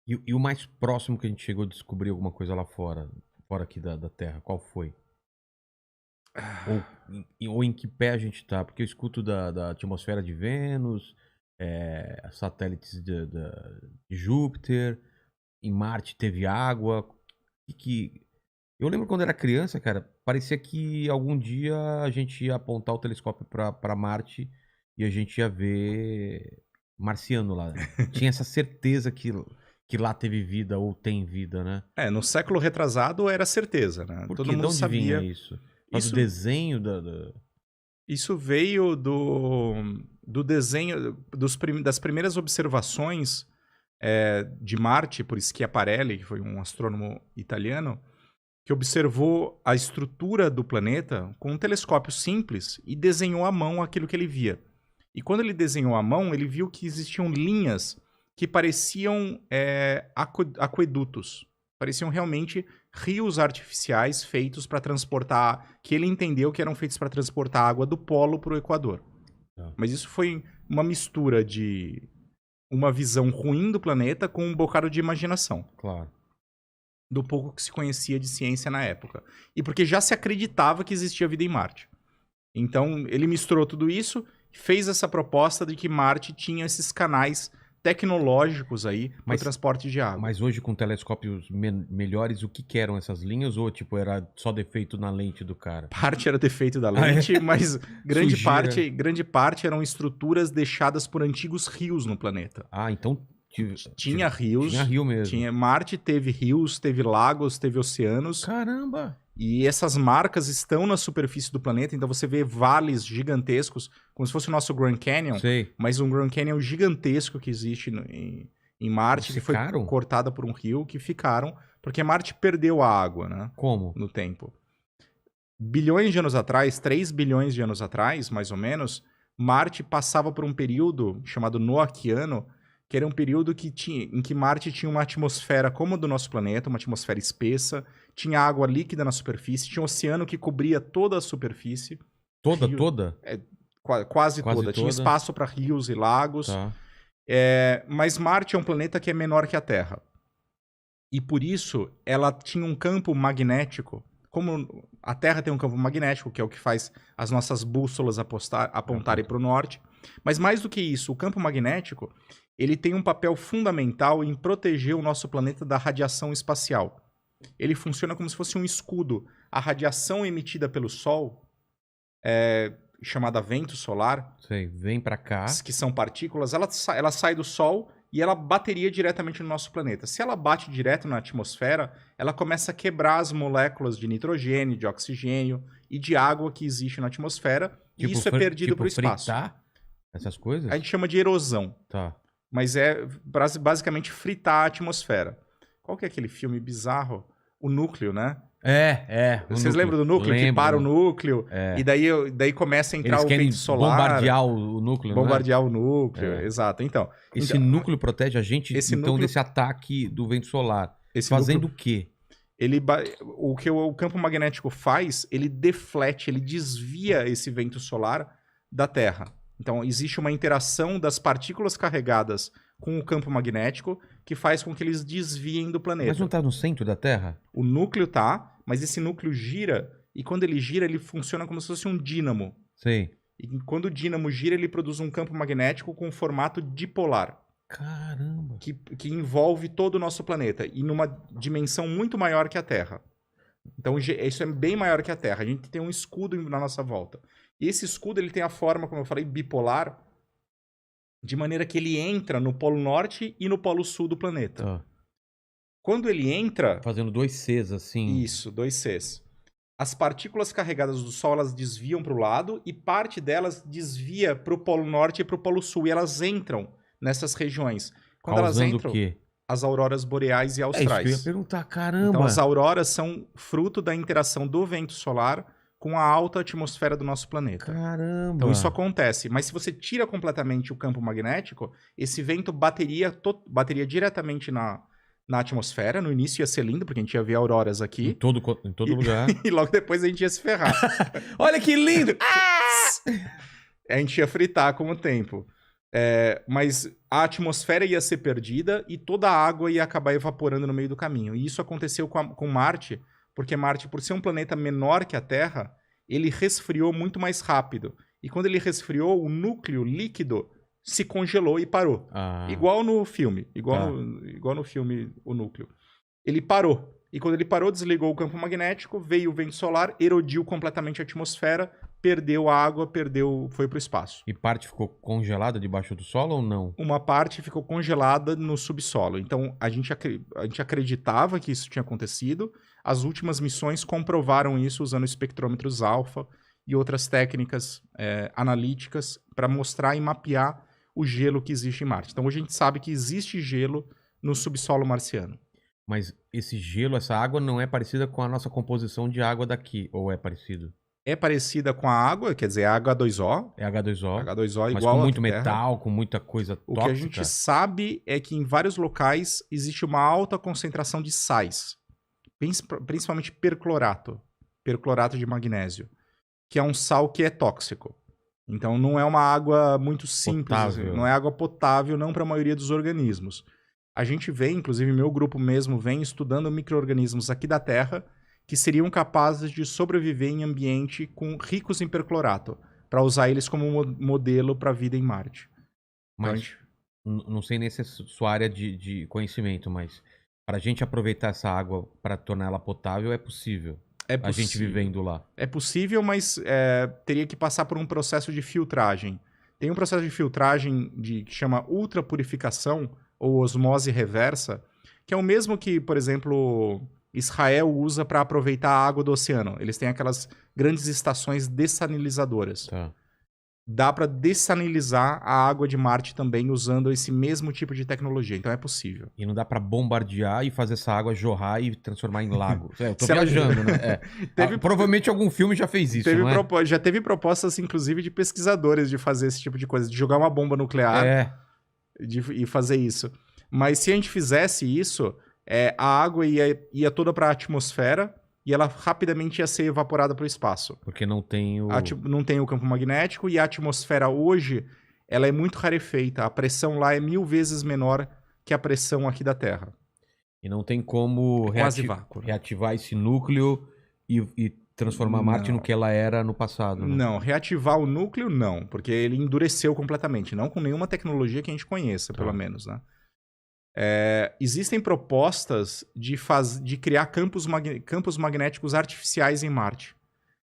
E o mais próximo que a gente chegou a descobrir alguma coisa lá fora, fora aqui da Terra, qual foi? Ou em que pé a gente tá? Porque eu escuto da atmosfera de Vênus, satélites de Júpiter, em Marte teve água. Eu lembro quando era criança, cara, parecia que algum dia a gente ia apontar o telescópio pra Marte e a gente ia ver marciano lá. Tinha essa certeza que lá teve vida ou tem vida, né? No século retrasado era certeza, né? Por Todo quê? De mundo onde vinha sabia. isso? Por causa do Isso, desenho isso veio do desenho, das primeiras observações de Marte, por Schiaparelli, que foi um astrônomo italiano, que observou a estrutura do planeta com um telescópio simples e desenhou à mão aquilo que ele via. E quando ele desenhou à mão, ele viu que existiam linhas que pareciam aquedutos. Pareciam realmente rios artificiais feitos para transportar, que ele entendeu que eram feitos para transportar água do polo para o Equador. Tá. Mas isso foi uma mistura de uma visão ruim do planeta com um bocado de imaginação. Claro. Do pouco que se conhecia de ciência na época. E porque já se acreditava que existia vida em Marte. Então, ele misturou tudo isso, fez essa proposta de que Marte tinha esses canais tecnológicos aí para o transporte de água. Mas hoje com telescópios melhores, o que eram essas linhas? Ou tipo, era só defeito na lente do cara? Parte era defeito da lente, mas grande parte eram estruturas deixadas por antigos rios no planeta. Ah, então tinha rios. Tinha rio mesmo. Marte teve rios, teve lagos, teve oceanos. Caramba! E essas marcas estão na superfície do planeta, então você vê vales gigantescos, como se fosse o nosso Grand Canyon, mas um Grand Canyon gigantesco que existe em Marte, que foi cortada por um rio, que ficaram, porque Marte perdeu a água, né? Como? No tempo. Bilhões de anos atrás, 3 bilhões de anos atrás, mais ou menos, Marte passava por um período chamado Noaquiano, que era um período em que Marte tinha uma atmosfera como a do nosso planeta, uma atmosfera espessa, tinha água líquida na superfície, tinha um oceano que cobria toda a superfície. Toda? Quase toda. Tinha espaço para rios e lagos. Tá. Mas Marte é um planeta que é menor que a Terra. E por isso, ela tinha um campo magnético. Como a Terra tem um campo magnético, que é o que faz as nossas bússolas apontarem para o norte. Mas mais do que isso, o campo magnético ele tem um papel fundamental em proteger o nosso planeta da radiação espacial. Ele funciona como se fosse um escudo. A radiação emitida pelo Sol, chamada vento solar, vem para cá, que são partículas, ela sai do Sol e ela bateria diretamente no nosso planeta. Se ela bate direto na atmosfera, ela começa a quebrar as moléculas de nitrogênio, de oxigênio e de água que existe na atmosfera, e isso é perdido para o espaço. Fritar essas coisas? A gente chama de erosão. Tá. Mas é basicamente fritar a atmosfera. Qual que é aquele filme bizarro? O Núcleo, né? Vocês lembram do Núcleo? Lembro. Que para o núcleo e daí começa a entrar o vento solar. Bombardear o núcleo, Bombardear o núcleo, exato. Então, esse núcleo protege a gente desse ataque do vento solar. Fazendo o quê? O que o campo magnético faz, ele deflete, ele desvia esse vento solar da Terra. Então, existe uma interação das partículas carregadas com o campo magnético que faz com que eles desviem do planeta. Mas não está no centro da Terra? O núcleo tá, mas esse núcleo gira, e quando ele gira, ele funciona como se fosse um dínamo. Sei. E quando o dínamo gira, ele produz um campo magnético com formato dipolar. Caramba! Que envolve todo o nosso planeta, e numa dimensão muito maior que a Terra. Então, isso é bem maior que a Terra. A gente tem um escudo na nossa volta. E esse escudo ele tem a forma, como eu falei, bipolar, de maneira que ele entra no polo norte e no polo sul do planeta. Quando ele entra... Fazendo 2 Cs, assim. Isso, 2 Cs. As partículas carregadas do Sol, elas desviam para o lado e parte delas desvia para o polo norte e para o polo sul. E elas entram nessas regiões. Quando elas entram... o quê? As auroras boreais e austrais. Isso que eu ia perguntar, caramba! Então, as auroras são fruto da interação do vento solar com a alta atmosfera do nosso planeta. Caramba! Então isso acontece. Mas se você tira completamente o campo magnético, esse vento bateria diretamente na atmosfera. No início ia ser lindo, porque a gente ia ver auroras aqui. Em todo lugar. E logo depois a gente ia se ferrar. Olha que lindo! A gente ia fritar com o tempo. Mas a atmosfera ia ser perdida e toda a água ia acabar evaporando no meio do caminho. E isso aconteceu com Marte, porque Marte, por ser um planeta menor que a Terra, ele resfriou muito mais rápido. E quando ele resfriou, o núcleo líquido se congelou e parou. Igual no filme. Igual no filme, o núcleo. Ele parou. E quando ele parou, desligou o campo magnético, veio o vento solar, erodiu completamente a atmosfera, perdeu a água, foi para o espaço. E parte ficou congelada debaixo do solo ou não? Uma parte ficou congelada no subsolo. Então, a gente acreditava que isso tinha acontecido. As últimas missões comprovaram isso usando espectrômetros alfa e outras técnicas analíticas para mostrar e mapear o gelo que existe em Marte. Então, hoje a gente sabe que existe gelo no subsolo marciano. Mas esse gelo, essa água não é parecida com a nossa composição de água daqui, ou é parecido? É parecida com a água, quer dizer, a H2O. É H2O. H2O mas igual com muito Terra. metal, com muita coisa tóxica. O que a gente sabe é que em vários locais existe uma alta concentração de sais, principalmente perclorato de magnésio, que é um sal que é tóxico. Então não é uma água muito simples, assim, não é água potável não para a maioria dos organismos. A gente vem, inclusive meu grupo mesmo vem estudando micro-organismos aqui da Terra que seriam capazes de sobreviver em ambiente ricos em perclorato, para usar eles como modelo para a vida em Marte. Mas não sei nem se é sua área de conhecimento, mas para a gente aproveitar essa água para tornar ela potável é possível. A gente vivendo lá. É possível, mas teria que passar por um processo de filtragem. Tem um processo de filtragem que chama ultrapurificação ou osmose reversa, que é o mesmo que, por exemplo, Israel usa para aproveitar a água do oceano. Eles têm aquelas grandes estações dessalinizadoras. Tá. Dá para dessalinizar a água de Marte também usando esse mesmo tipo de tecnologia. Então é possível. E não dá para bombardear e fazer essa água jorrar e transformar em lago. Eu tô viajando, né? Provavelmente algum filme já fez isso, não é? Já teve propostas, inclusive, de pesquisadores de fazer esse tipo de coisa. De jogar uma bomba nuclear e fazer isso. Mas se a gente fizesse isso, a água ia toda para a atmosfera e ela rapidamente ia ser evaporada para o espaço. Porque não tem não tem o campo magnético e a atmosfera hoje ela é muito rarefeita. A pressão lá é 1000 vezes menor que a pressão aqui da Terra. E não tem como reativar esse núcleo e transformar Marte no que ela era no passado, né? Não, reativar o núcleo não, porque ele endureceu completamente. Não com nenhuma tecnologia que a gente conheça, pelo menos, né? Existem propostas de criar campos magnéticos artificiais em Marte.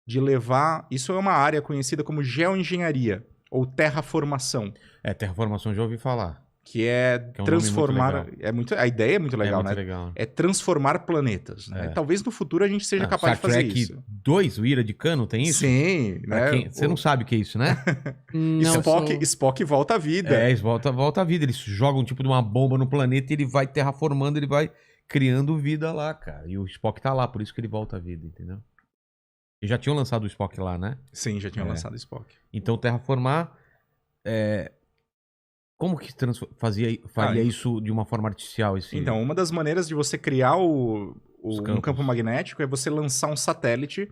De levar... Isso é uma área conhecida como geoengenharia, ou terraformação. Terraformação já ouvi falar. Que é transformar... A ideia é muito legal, né? Legal. É transformar planetas. Né? Talvez no futuro a gente seja capaz de fazer isso. Star Trek 2, o Ira de Cano, tem isso? Sim. Né? Você não sabe o que é isso, né? Spock volta à vida. Volta à vida. Eles jogam tipo de uma bomba no planeta e ele vai terraformando, ele vai criando vida lá, cara. E o Spock tá lá, por isso que ele volta à vida, entendeu? E já tinham lançado o Spock lá, né? Sim, já tinham lançado o Spock. Então, terraformar... Como que faria isso de uma forma artificial? Então, uma das maneiras de você criar um campo magnético é você lançar um satélite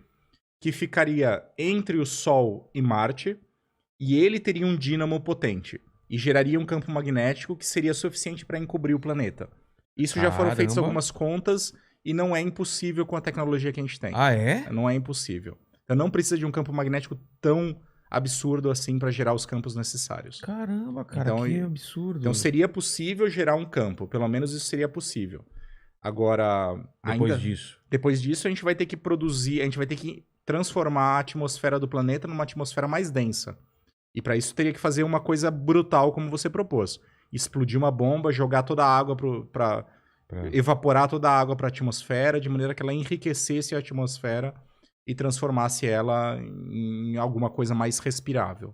que ficaria entre o Sol e Marte e ele teria um dínamo potente e geraria um campo magnético que seria suficiente para encobrir o planeta. Isso já foram feitas algumas contas e não é impossível com a tecnologia que a gente tem. Ah, é? Não é impossível. Então não precisa de um campo magnético tão absurdo assim para gerar os campos necessários. Caramba, cara, então, que absurdo. Então seria possível gerar um campo, pelo menos isso seria possível. Agora, depois disso a gente vai ter que produzir, a gente vai ter que transformar a atmosfera do planeta numa atmosfera mais densa. E para isso teria que fazer uma coisa brutal como você propôs. Explodir uma bomba, jogar toda a água para evaporar toda a água para a atmosfera, de maneira que ela enriquecesse a atmosfera e transformasse ela em alguma coisa mais respirável.